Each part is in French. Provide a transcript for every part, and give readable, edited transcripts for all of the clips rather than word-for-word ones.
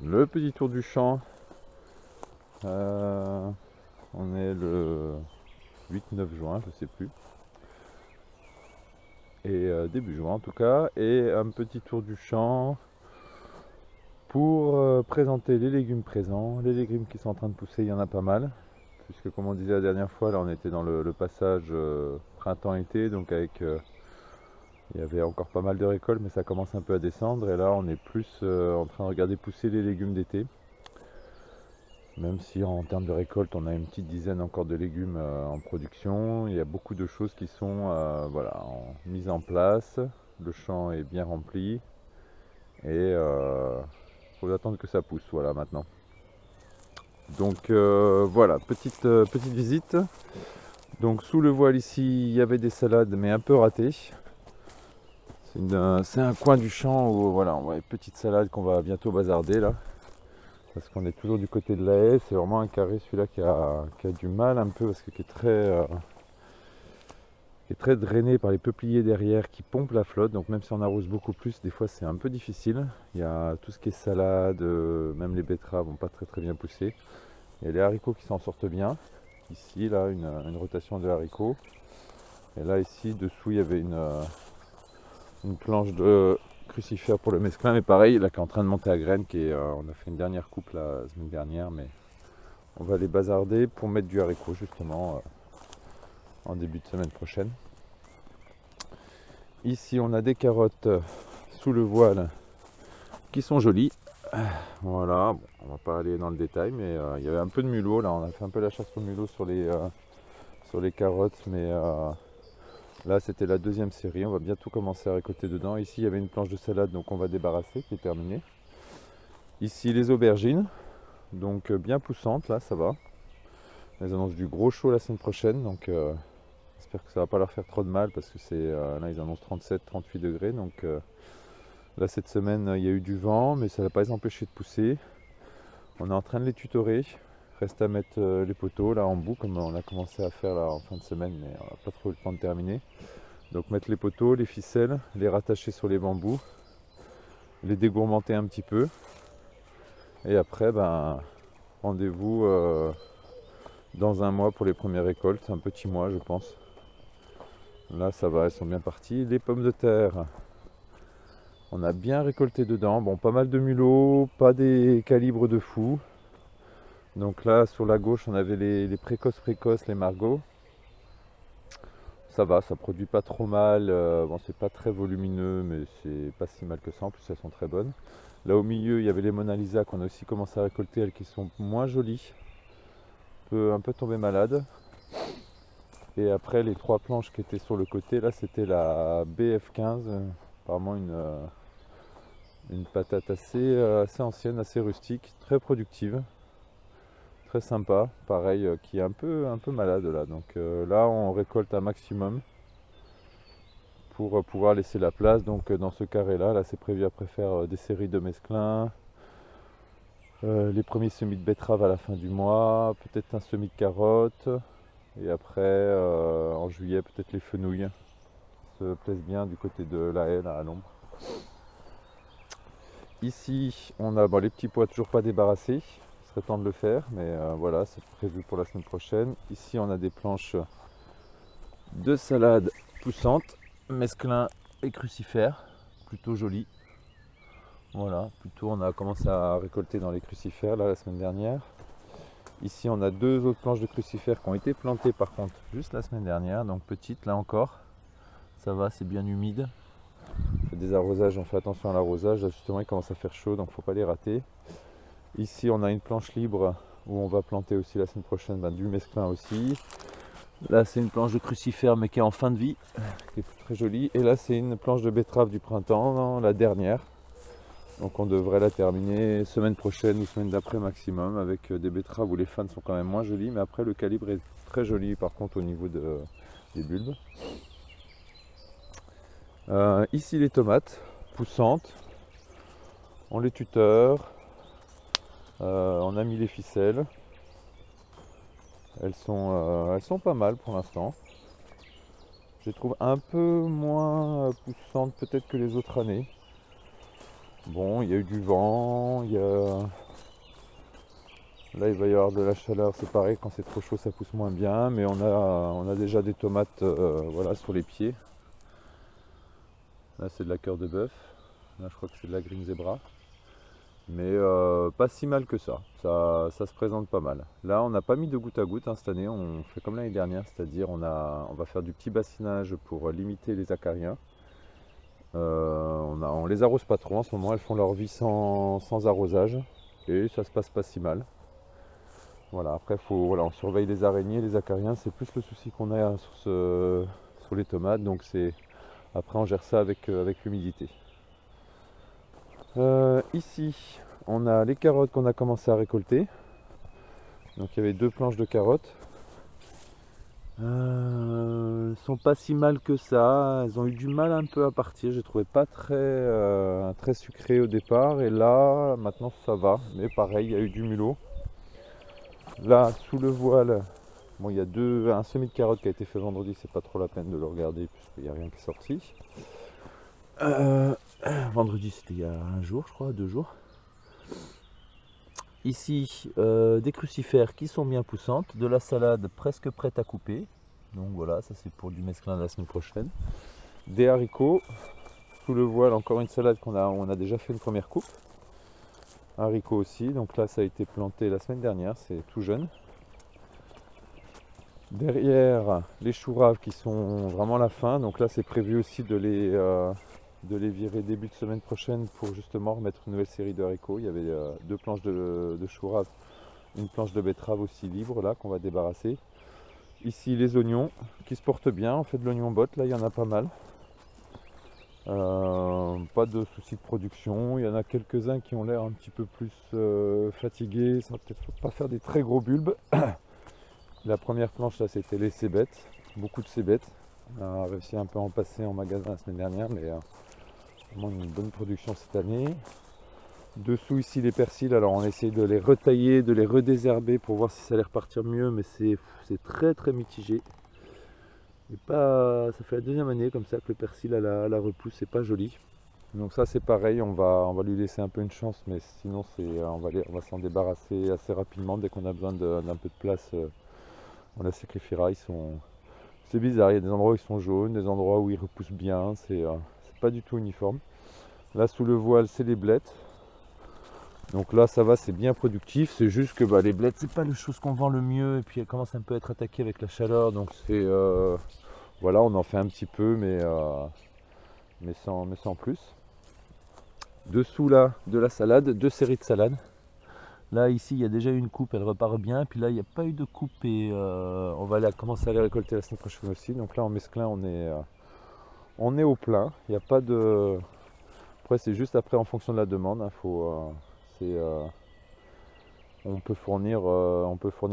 Le petit tour du champ. On est le 8-9 juin, je sais plus. Et début juin en tout cas. Et un petit tour du champ pour présenter les légumes présents. Les légumes qui sont en train de pousser, il y en a pas mal. Puisque comme on disait la dernière fois, là on était dans le passage printemps-été. Donc il y avait encore pas mal de récoltes, mais ça commence un peu à descendre. Et là on est plus en train de regarder pousser les légumes d'été. Même si en termes de récolte, on a une petite dizaine encore de légumes en production, il y a beaucoup de choses qui sont mises en place. Le champ est bien rempli et faut attendre que ça pousse. Voilà maintenant. Donc voilà, petite visite. Donc sous le voile ici, il y avait des salades, mais un peu ratées. C'est un coin du champ où voilà, on voit une petite salade qu'on va bientôt bazarder là. Parce qu'on est toujours du côté de la haie, c'est vraiment un carré celui-là qui a du mal un peu parce qu'il est très drainé par les peupliers derrière qui pompent la flotte, donc même si on arrose beaucoup plus, des fois c'est un peu difficile. Il y a tout ce qui est salade, même les betteraves vont pas très bien pousser. Il y a les haricots qui s'en sortent bien. Ici, là, une rotation de haricots. Et là, ici, dessous, il y avait une planche de crucifère pour le mesclin, mais pareil, là, qui est en train de monter à graines, on a fait une dernière coupe la semaine dernière, mais on va les bazarder pour mettre du haricot justement en début de semaine prochaine. Ici on a des carottes sous le voile qui sont jolies. Voilà, bon, on va pas aller dans le détail, mais il y avait un peu de mulot là, on a fait un peu la chasse au mulot sur les carottes, mais là c'était la deuxième série, on va bientôt commencer à récolter dedans. Ici il y avait une planche de salade, donc on va débarrasser, qui est terminée. Ici les aubergines, donc bien poussantes, là ça va. Elles annoncent du gros chaud la semaine prochaine, donc j'espère que ça va pas leur faire trop de mal parce que là ils annoncent 37-38 degrés. Donc là cette semaine il y a eu du vent, mais ça ne va pas les empêcher de pousser. On est en train de les tutorer. Reste à mettre les poteaux là en bout comme on a commencé à faire là en fin de semaine, mais on n'a pas trop eu le temps de terminer. Donc mettre les poteaux, les ficelles, les rattacher sur les bambous, les dégourmenter un petit peu. Et après rendez-vous dans un mois pour les premières récoltes, un petit mois je pense. Là ça va, elles sont bien parties. Les pommes de terre, on a bien récolté dedans. Bon, pas mal de mulots, pas des calibres de fou. Donc là sur la gauche on avait les précoces, les margots. Ça va, ça produit pas trop mal. Bon, c'est pas très volumineux, mais c'est pas si mal que ça. En plus elles sont très bonnes. Là au milieu il y avait les Mona Lisa qu'on a aussi commencé à récolter, elles qui sont moins jolies. Un peu tombées malades. Et après les trois planches qui étaient sur le côté, là c'était la BF15, apparemment une patate assez ancienne, assez rustique, très productive, très sympa, pareil, qui est un peu malade là. Donc là on récolte un maximum pour pouvoir laisser la place. Donc dans ce carré là c'est prévu après faire des séries de mesclins, les premiers semis de betteraves à la fin du mois, peut-être un semis de carottes. Et après, en juillet, peut-être les fenouilles se plaisent bien du côté de la haie, là, à l'ombre. Ici, on a les petits pois toujours pas débarrassés. Il serait temps de le faire, mais voilà, c'est prévu pour la semaine prochaine. Ici, on a des planches de salade poussantes, mesclin et crucifères, plutôt jolies. Voilà, plutôt on a commencé à récolter dans les crucifères là la semaine dernière. Ici, on a deux autres planches de crucifères qui ont été plantées par contre juste la semaine dernière, donc petites là encore. Ça va, c'est bien humide. On fait des arrosages, on fait attention à l'arrosage. Là, justement, il commence à faire chaud, donc faut pas les rater. Ici, on a une planche libre où on va planter aussi la semaine prochaine du mesclin aussi. Là, c'est une planche de crucifère mais qui est en fin de vie, qui est très jolie. Et là, c'est une planche de betterave du printemps, la dernière. Donc on devrait la terminer semaine prochaine ou semaine d'après maximum avec des betteraves où les fans sont quand même moins jolies, mais après le calibre est très joli par contre au niveau des bulbes. Ici les tomates poussantes, on les tuteur, on a mis les ficelles, elles sont pas mal pour l'instant. Je les trouve un peu moins poussantes peut-être que les autres années. Bon, il y a eu du vent, là il va y avoir de la chaleur, c'est pareil, quand c'est trop chaud ça pousse moins bien, mais on a déjà des tomates voilà, sur les pieds. Là c'est de la cœur de bœuf, là je crois que c'est de la green zebra. Mais pas si mal que ça se présente pas mal. Là on n'a pas mis de goutte à goutte hein, cette année, on fait comme l'année dernière, c'est-à-dire on va faire du petit bassinage pour limiter les acariens. On les arrose pas trop en ce moment, elles font leur vie sans arrosage et ça se passe pas si mal. Voilà, après voilà, on surveille les araignées, les acariens, c'est plus le souci qu'on a sur les tomates, donc après on gère ça avec l'humidité. Ici, on a les carottes qu'on a commencé à récolter. Donc il y avait 2 planches de carottes. Elles sont pas si mal que ça. Elles ont eu du mal un peu à partir. Je trouvais pas très sucré au départ. Et là, maintenant ça va. Mais pareil, il y a eu du mulot. Là, sous le voile, bon, il y a un semis de carottes qui a été fait vendredi. C'est pas trop la peine de le regarder puisqu'il n'y a rien qui est sorti. Vendredi, c'était il y a un jour, je crois, 2 jours. Ici, des crucifères qui sont bien poussantes, de la salade presque prête à couper. Donc voilà, ça c'est pour du mesclin la semaine prochaine. Des haricots, sous le voile, encore une salade on a déjà fait une première coupe. Haricots aussi, donc là ça a été planté la semaine dernière, c'est tout jeune. Derrière, les choux raves qui sont vraiment la fin, donc là c'est prévu aussi de les virer début de semaine prochaine pour justement remettre une nouvelle série de haricots. Il y avait 2 planches de choux raves, une planche de betterave aussi libre là qu'on va débarrasser. Ici les oignons qui se portent bien, on fait de l'oignon botte, là il y en a pas mal. Pas de soucis de production, il y en a quelques-uns qui ont l'air un petit peu plus fatigués, ça va peut-être pas faire des très gros bulbes. La première planche là c'était les cébettes, beaucoup de cébettes. On a réussi un peu à en passer en magasin la semaine dernière, mais vraiment une bonne production cette année. Dessous ici les persils, alors on essaye de les retailler, de les redésherber pour voir si ça allait repartir mieux, mais c'est très mitigé. Et pas, ça fait la deuxième année comme ça que le persil à la repousse, c'est pas joli. Donc ça c'est pareil, on va lui laisser un peu une chance, mais sinon on va s'en débarrasser assez rapidement dès qu'on a besoin d'un peu de place. On la sacrifiera. C'est bizarre, il y a des endroits où ils sont jaunes, des endroits où ils repoussent bien, c'est pas du tout uniforme. Là sous le voile c'est les blettes. Donc là ça va, c'est bien productif, c'est juste que les blettes c'est pas les choses qu'on vend le mieux et puis elles commencent un peu à être attaquées avec la chaleur, donc voilà, on en fait un petit peu mais sans plus. Dessous là de la salade, 2 séries de salades. Là ici il y a déjà eu une coupe, elle repart bien, puis là il n'y a pas eu de coupe et on va commencer à les récolter la semaine prochaine aussi. Donc là en mesclin on est au plein, il n'y a pas de... Après c'est juste après en fonction de la demande, hein, on peut fournir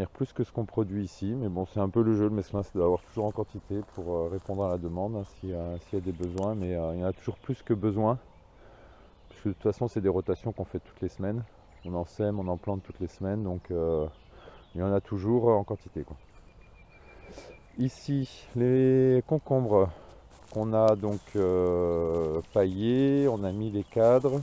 plus que ce qu'on produit ici, mais bon c'est un peu le jeu, le mesclin c'est d'avoir toujours en quantité pour répondre à la demande hein, s'il y a des besoins, mais il y en a toujours plus que besoin, puisque de toute façon c'est des rotations qu'on fait toutes les semaines, on en sème, on en plante toutes les semaines, donc il y en a toujours en quantité, quoi. Ici les concombres qu'on a donc paillés, on a mis les cadres.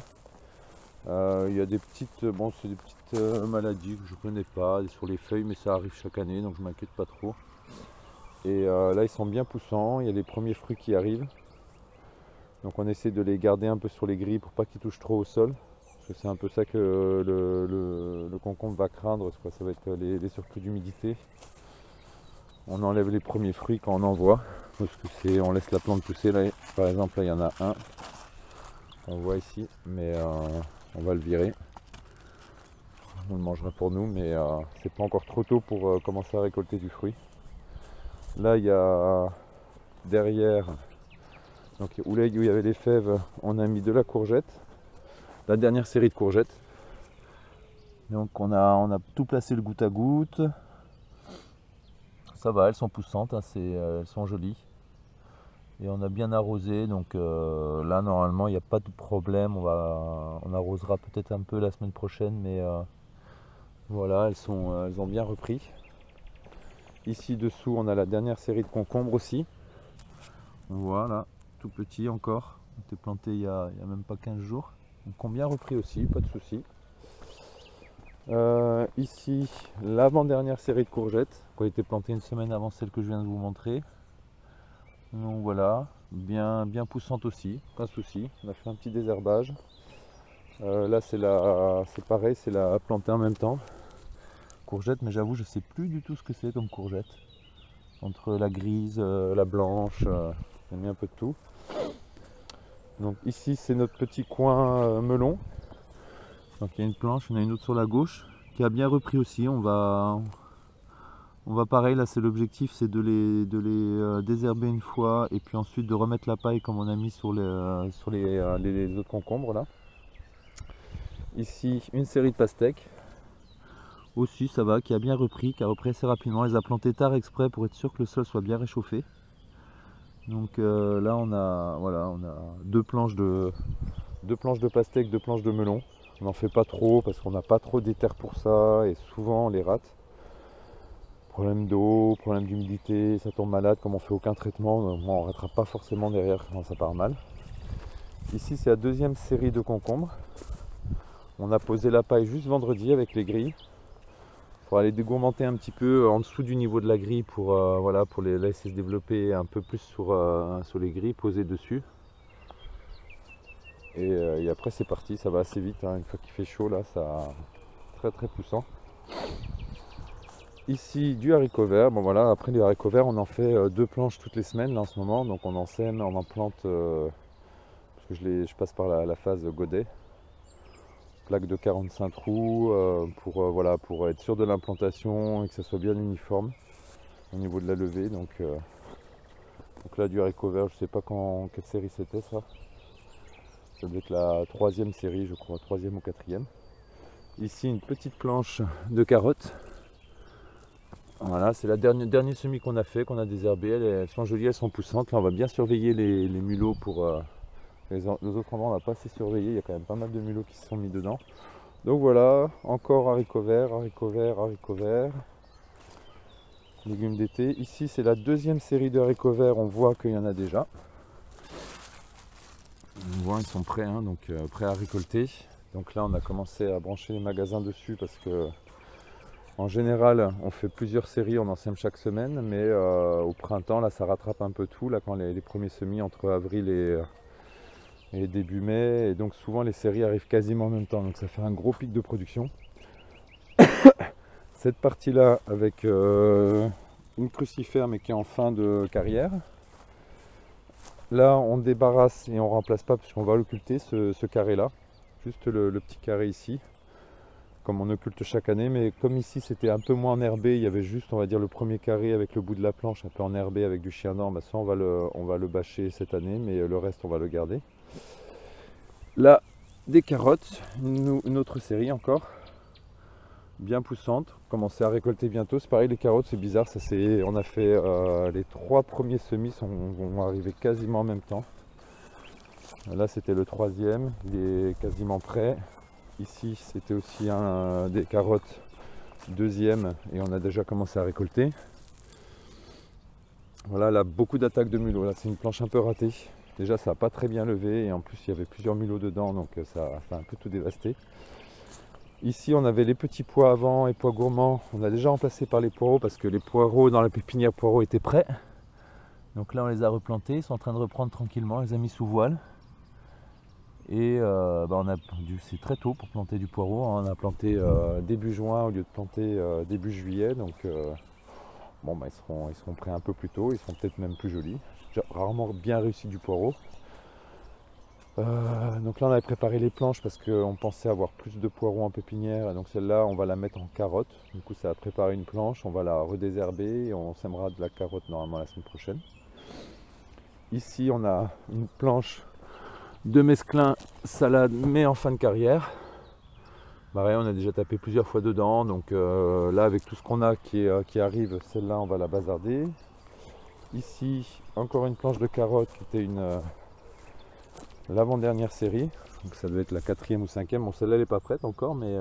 Il y a des petites, c'est des petites maladies que je connais pas sur les feuilles, mais ça arrive chaque année, donc je m'inquiète pas trop. Et là, ils sont bien poussants. Il y a les premiers fruits qui arrivent. Donc on essaie de les garder un peu sur les grilles pour pas qu'ils touchent trop au sol. Parce que c'est un peu ça que le concombre va craindre, ça va être les surplus d'humidité. On enlève les premiers fruits quand on en voit, parce que on laisse la plante pousser. Là, par exemple, là il y en a un. On voit ici, mais on va le virer. On le mangera pour nous, mais c'est pas encore trop tôt pour commencer à récolter du fruit. Là, il y a derrière, donc où il y avait les fèves, on a mis de la courgette, la dernière série de courgettes. Donc on a tout placé le goutte à goutte. Ça va, elles sont poussantes, hein, elles sont jolies. Et on a bien arrosé, donc là normalement il n'y a pas de problème. On arrosera peut-être un peu la semaine prochaine, mais voilà, elles ont bien repris. Ici dessous on a la dernière série de concombres aussi. Voilà, tout petit encore. On était planté il y a même pas 15 jours. qui ont bien repris aussi, pas de soucis. Ici, l'avant-dernière série de courgettes qui a été plantée une semaine avant celle que je viens de vous montrer. Donc voilà, bien poussante aussi, pas de souci. On a fait un petit désherbage. Là c'est pareil, c'est la plantée en même temps. Courgette, mais j'avoue je sais plus du tout ce que c'est comme courgette. Entre la grise, la blanche, j'ai mis un peu de tout. Donc ici c'est notre petit coin melon. Donc il y a une planche, il y en a une autre sur la gauche qui a bien repris aussi. On va pareil, là c'est l'objectif, c'est de les désherber une fois et puis ensuite de remettre la paille comme on a mis sur les autres concombres là. Ici une série de pastèques. Aussi ça va, qui a bien repris, qui a repris assez rapidement. Elle les a plantés tard exprès pour être sûr que le sol soit bien réchauffé. Donc là on a deux planches de pastèques, deux planches de melon. On n'en fait pas trop parce qu'on n'a pas trop d'éther pour ça et souvent on les rate. Problème d'eau, problème d'humidité, ça tombe malade, comme on fait aucun traitement, on ne rattrape pas forcément derrière quand ça part mal. Ici c'est la deuxième série de concombres. On a posé la paille juste vendredi avec les grilles. Il faudra les dégourmenter un petit peu en dessous du niveau de la grille pour les laisser se développer un peu plus sur les grilles, poser dessus. Et après c'est parti, ça va assez vite, hein. Une fois qu'il fait chaud là, ça très très poussant. Ici du haricot vert, bon voilà, après les haricots verts on en fait deux planches toutes les semaines là, en ce moment, donc on en sème, on en plante, parce que je passe par la phase godet. Plaque de 45 trous pour être sûr de l'implantation et que ça soit bien uniforme au niveau de la levée. Donc là du haricot vert, je sais pas quelle série c'était ça. Ça devait être la troisième série je crois, troisième ou quatrième. Ici une petite planche de carottes. Voilà, c'est la dernier semis qu'on a fait, qu'on a désherbé. Elles sont jolies, elles sont poussantes. Là on va bien surveiller les mulots pour les autres endroits on n'a pas assez surveillé, il y a quand même pas mal de mulots qui se sont mis dedans. Donc voilà, encore haricots verts, haricots verts, haricots verts. Légumes d'été. Ici c'est la deuxième série de haricots verts, on voit qu'il y en a déjà. On voit ils sont prêts, hein, donc prêts à récolter. Donc là on a commencé à brancher les magasins dessus parce que en général on fait plusieurs séries, on en sème chaque semaine, mais au printemps là ça rattrape un peu tout, là quand les premiers semis entre avril et début mai, et donc souvent les séries arrivent quasiment en même temps, donc ça fait un gros pic de production. Cette partie là avec une crucifère mais qui est en fin de carrière. Là on débarrasse et on remplace pas puisqu'on va l'occulter ce carré là, juste le petit carré ici, comme on occulte chaque année, mais comme ici c'était un peu moins enherbé, il y avait juste on va dire le premier carré avec le bout de la planche un peu enherbé avec du chien dent, bah ça on va le bâcher cette année, mais le reste on va le garder. Là des carottes, une autre série encore, bien poussante, commencer à récolter bientôt. C'est pareil les carottes, c'est bizarre, on a fait les trois premiers semis vont arriver quasiment en même temps. Là c'était le troisième, il est quasiment prêt. Ici c'était aussi des carottes deuxième et on a déjà commencé à récolter. Voilà, là beaucoup d'attaques de mulots, là c'est une planche un peu ratée. Déjà ça n'a pas très bien levé et en plus il y avait plusieurs mulots dedans, donc ça a un peu tout dévasté. Ici on avait les petits pois avant et pois gourmands, on a déjà remplacé par les poireaux parce que les poireaux dans la pépinière poireaux étaient prêts. Donc là on les a replantés, ils sont en train de reprendre tranquillement, on les a mis sous voile. Et c'est très tôt pour planter du poireau, hein. On a planté début juin au lieu de planter début juillet, donc ils seront prêts un peu plus tôt, ils seront peut-être même plus jolis. J'ai rarement bien réussi du poireau. Donc là on avait préparé les planches parce qu'on pensait avoir plus de poireaux en pépinière, et donc celle-là on va la mettre en carotte. Du coup ça a préparé une planche, on va la redésherber et on sèmera de la carotte normalement la semaine prochaine. Ici on a une planche de mesclun salade mais en fin de carrière. Pareil, on a déjà tapé plusieurs fois dedans, donc là avec tout ce qu'on a qui arrive, celle-là on va la bazarder. Ici encore une planche de carotte qui était l'avant-dernière série, donc ça doit être la quatrième ou cinquième. Bon, celle-là elle n'est pas prête encore, mais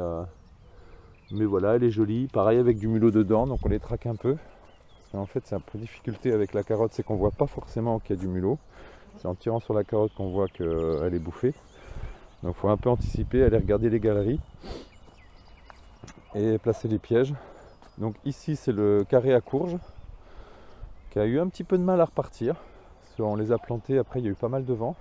voilà, elle est jolie. Pareil avec du mulot dedans, donc on les traque un peu. Parce qu'en fait c'est un peu difficulté avec la carotte, c'est qu'on voit pas forcément qu'il y a du mulot. C'est en tirant sur la carotte qu'on voit qu'elle est bouffée. Donc il faut un peu anticiper, aller regarder les galeries et placer les pièges. Donc ici c'est le carré à courges qui a eu un petit peu de mal à repartir. Parce qu'on les a plantés, après il y a eu pas mal de vent.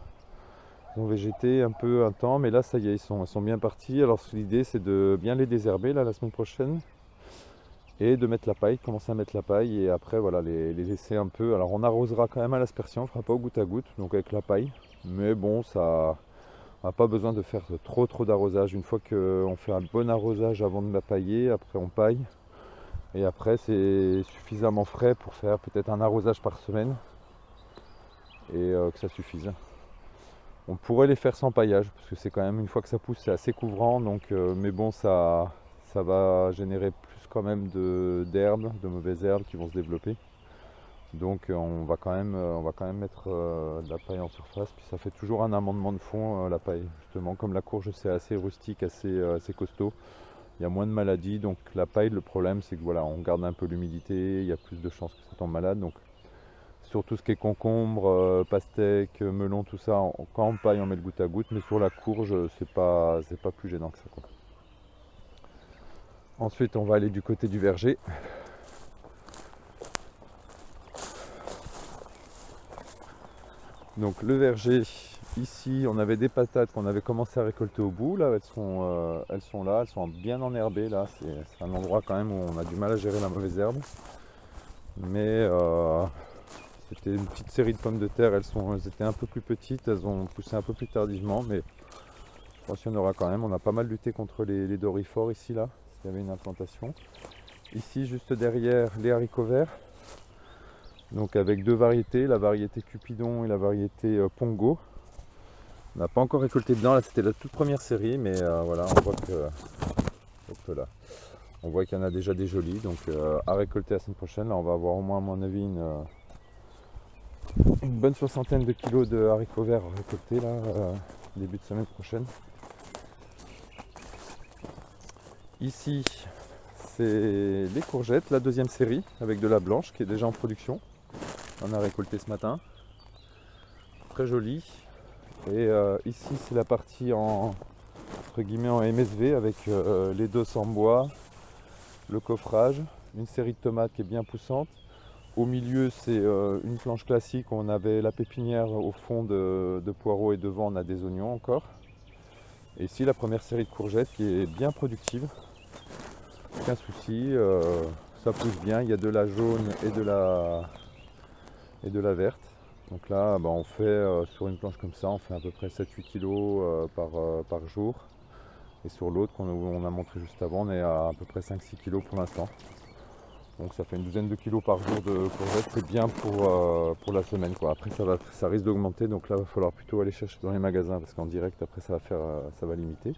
Ils ont végété un peu un temps, mais là ça y est, ils sont bien partis. Alors l'idée c'est de bien les désherber là, la semaine prochaine. Et de mettre la paille, commencer à mettre la paille et après voilà les laisser un peu. Alors on arrosera quand même à l'aspersion, on ne fera pas au goutte à goutte, donc avec la paille. Mais bon, ça n'a pas besoin de faire trop d'arrosage. Une fois qu'on fait un bon arrosage avant de la pailler, après on paille. Et après c'est suffisamment frais pour faire peut-être un arrosage par semaine. Et que ça suffise. On pourrait les faire sans paillage, parce que c'est quand même, une fois que ça pousse, c'est assez couvrant. Donc, mais bon, ça va générer plus quand même d'herbes, de mauvaises herbes qui vont se développer. Donc on va quand même mettre de la paille en surface, puis ça fait toujours un amendement de fond la paille. Justement, comme la courge c'est assez rustique, assez costaud, il y a moins de maladies. Donc la paille, le problème c'est que voilà, on garde un peu l'humidité, il y a plus de chances que ça tombe malade. Donc sur tout ce qui est concombre, pastèque, melon, tout ça, quand on paille on met le goutte à goutte, mais sur la courge c'est pas plus gênant que ça, quoi. Ensuite on va aller du côté du verger. Donc le verger, ici on avait des patates qu'on avait commencé à récolter au bout, là elles sont là, elles sont bien enherbées là, c'est un endroit quand même où on a du mal à gérer la mauvaise herbe. Mais c'était une petite série de pommes de terre, elles étaient un peu plus petites, elles ont poussé un peu plus tardivement, mais je pense qu'il y en aura quand même. On a pas mal lutté contre les dorifores ici là, s'il y avait une implantation. Ici juste derrière les haricots verts. Donc avec deux variétés, la variété Cupidon et la variété Pongo. On n'a pas encore récolté dedans, là c'était la toute première série, mais voilà, on voit là, on voit qu'il y en a déjà des jolis, donc à récolter la semaine prochaine. Là on va avoir au moins à mon avis une bonne soixantaine de kilos de haricots verts récoltés là, début de semaine prochaine. Ici c'est les courgettes, la deuxième série avec de la blanche qui est déjà en production. On a récolté ce matin, très joli. Et ici c'est la partie entre guillemets en MSV avec les dos en bois, le coffrage, une série de tomates qui est bien poussante. Au milieu c'est une planche classique où on avait la pépinière au fond de poireaux et devant on a des oignons encore. Et ici la première série de courgettes qui est bien productive, aucun souci, ça pousse bien, il y a de la jaune et de la verte. Donc là on fait sur une planche comme ça, on fait à peu près 7-8 kg par jour. Et sur l'autre qu'on a montré juste avant, on est à peu près 5-6 kg pour l'instant. Donc ça fait une douzaine de kilos par jour de courgettes, c'est bien pour la semaine, quoi. Après ça risque d'augmenter, donc là il va falloir plutôt aller chercher dans les magasins parce qu'en direct après ça va limiter.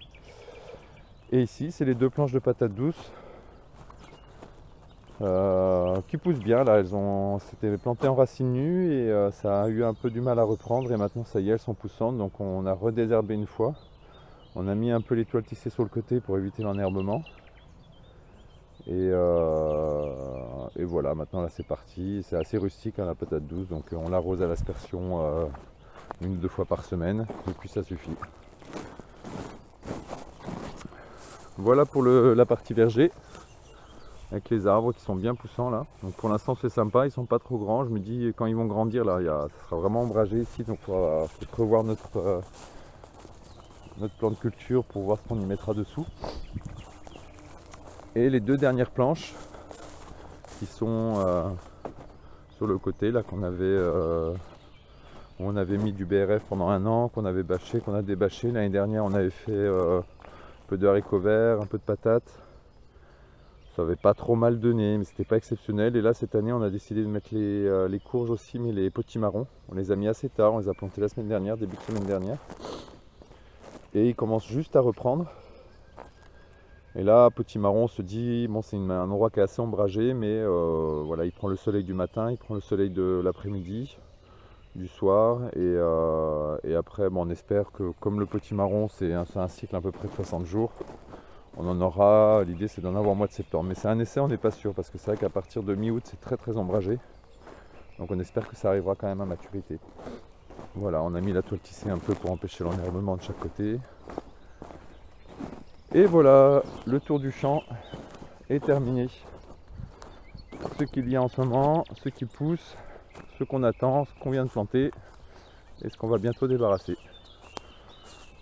Et ici c'est les deux planches de patates douces qui poussent bien. Là c'était planté en racines nues et ça a eu un peu du mal à reprendre et maintenant ça y est, elles sont poussantes. Donc on a redésherbé une fois. On a mis un peu les toiles tissées sur le côté pour éviter l'enherbement. Et voilà, maintenant là c'est parti. C'est assez rustique la patate douce, donc on l'arrose à l'aspersion une ou deux fois par semaine et puis ça suffit. Voilà pour la partie verger avec les arbres qui sont bien poussants là. Donc pour l'instant c'est sympa, ils sont pas trop grands. Je me dis quand ils vont grandir là, ça sera vraiment ombragé ici, donc il faudra peut-être revoir notre plan de culture pour voir ce qu'on y mettra dessous. Et les deux dernières planches qui sont sur le côté là qu'on avait on avait mis du BRF pendant un an, qu'on avait bâché, qu'on a débâché. L'année dernière on avait fait un peu de haricots verts, un peu de patates. Ça avait pas trop mal donné, mais c'était pas exceptionnel. Et là cette année on a décidé de mettre les courges aussi, mais les potimarrons. On les a mis assez tard, on les a plantés la semaine dernière, début de semaine dernière. Et ils commencent juste à reprendre. Et là, potimarron, on se dit, bon, c'est un endroit qui est assez ombragé, mais voilà, il prend le soleil du matin, il prend le soleil de l'après-midi, du soir, et après, bon, on espère que comme le potimarron, c'est un cycle à peu près de 60 jours, on en aura, l'idée c'est d'en avoir au mois de septembre. Mais c'est un essai, on n'est pas sûr, parce que c'est vrai qu'à partir de mi-août, c'est très ombragé. Donc on espère que ça arrivera quand même à maturité. Voilà, on a mis la toile tissée un peu pour empêcher l'enherbement de chaque côté. Et voilà, le tour du champ est terminé. Ce qu'il y a en ce moment, ce qui pousse, ce qu'on attend, ce qu'on vient de planter et ce qu'on va bientôt débarrasser.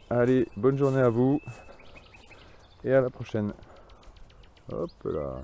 Allez, bonne journée à vous et à la prochaine. Hop là.